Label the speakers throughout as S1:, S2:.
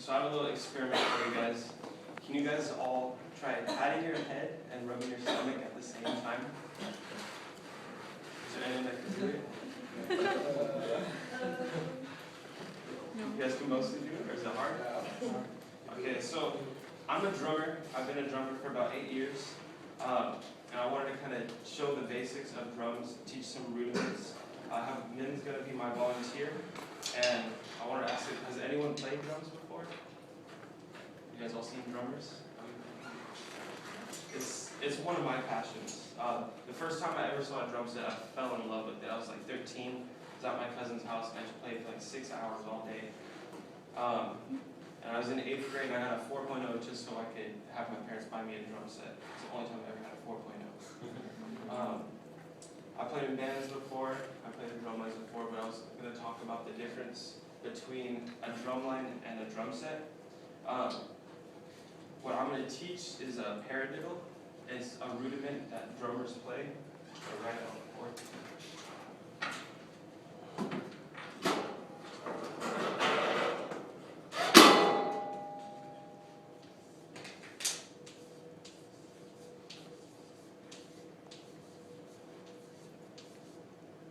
S1: So I have a little experiment for you guys. Can you guys all try patting your head and rubbing your stomach at the same time? Is there anyone that can do it? You guys can mostly do it, or is it hard? Okay, so I'm a drummer. I've been a drummer for about 8 years. And I wanted to kind of show the basics of drums, teach some rudiments. Min's going to be my volunteer. And I wanted to ask you, has anyone played drums before? You guys all seen drummers? It's one of my passions. The first time I ever saw a drum set, I fell in love with it. I was like 13. I was at my cousin's house and I just played for like 6 hours all day. And I was in 8th grade and I had a 4.0 just so I could have my parents buy me a drum set. It's the only time I ever had a 4.0. I played in bands before, I played in drum lines before, but I was going to talk about the difference between a drum line and a drum set. What I'm going to teach is a paradiddle. It's a rudiment that drummers play. Right on the board.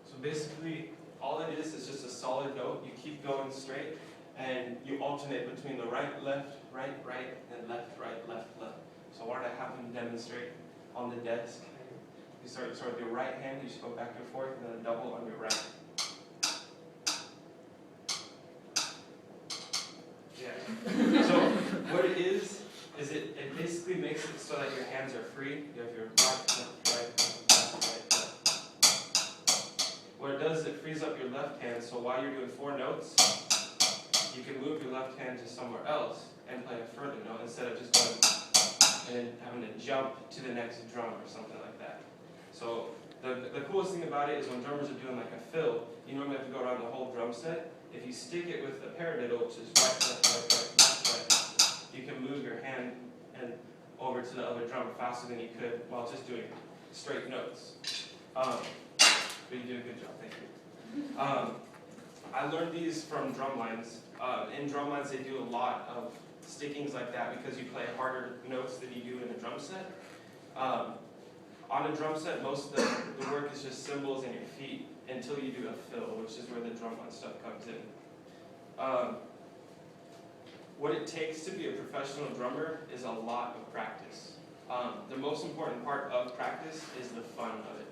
S1: So basically, all it is just a solid note. You keep going straight, and you alternate between the right, left, right, right, and left, right, left, left. So I wanted to have him demonstrate on the desk. You start with your right hand, you just go back and forth, and then a double on your right. Yeah. So what it is it basically makes it so that your hands are free. You have your right, left. What it does is it frees up your left hand, so while you're doing 4 notes, you can move your left hand to somewhere else and play a further note instead of just going and then having to jump to the next drum or something like that. So the coolest thing about it is when drummers are doing like a fill, you normally have to go around the whole drum set. If you stick it with the paradiddle, which is right, left, left, you can move your hand and over to the other drum faster than you could while just doing straight notes. But you did a good job, thank you. I learned these from drum lines. In drum lines, they do a lot of stickings like that because you play harder notes than you do in a drum set. On a drum set, most of the work is just cymbals and your feet until you do a fill, which is where the drumline stuff comes in. What it takes to be a professional drummer is a lot of practice. The most important part of practice is the fun of it.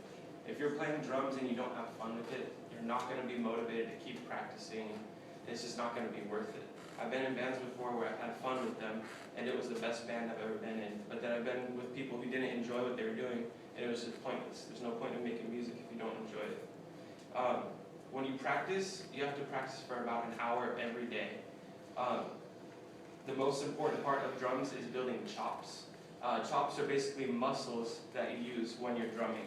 S1: If you're playing drums and you don't have fun with it, you're not going to be motivated to keep practicing. It's just not going to be worth it. I've been in bands before where I've had fun with them, and it was the best band I've ever been in. But then I've been with people who didn't enjoy what they were doing, and it was just pointless. There's no point in making music if you don't enjoy it. When you practice, you have to practice for about an hour every day. The most important part of drums is building chops. Chops are basically muscles that you use when you're drumming.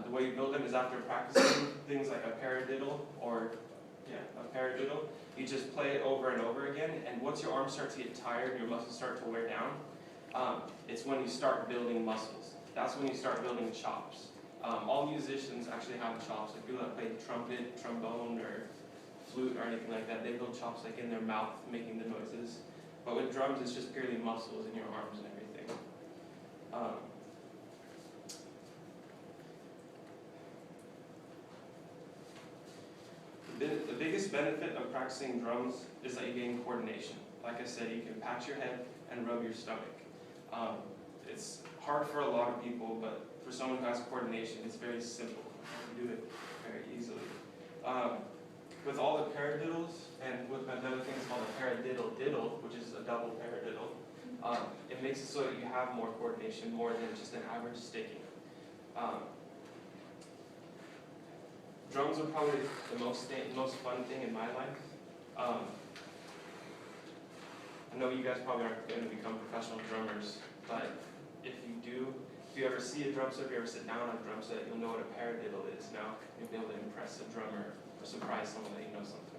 S1: The way you build them is after practicing things like a paradiddle or a paradiddle. You just play it over and over again, and once your arms start to get tired and your muscles start to wear down, it's when you start building muscles. That's when you start building chops. All musicians actually have chops. Like people that play trumpet, trombone, or flute, or anything like that, they build chops like in their mouth, making the noises. But with drums, it's just purely muscles in your arms and everything. The biggest benefit of practicing drums is that you gain coordination. Like I said, you can pat your head and rub your stomach. It's hard for a lot of people, but for someone who has coordination, it's very simple. You can do it very easily. With all the paradiddles, and with another thing called a paradiddle-diddle, which is a double paradiddle, it makes it so that you have more coordination, more than just an average sticking. Drums are probably the most fun thing in my life. I know you guys probably aren't going to become professional drummers, but if you ever see a drum set, if you ever sit down on a drum set, you'll know what a paradiddle is now. You'll be able to impress a drummer or surprise someone that you know something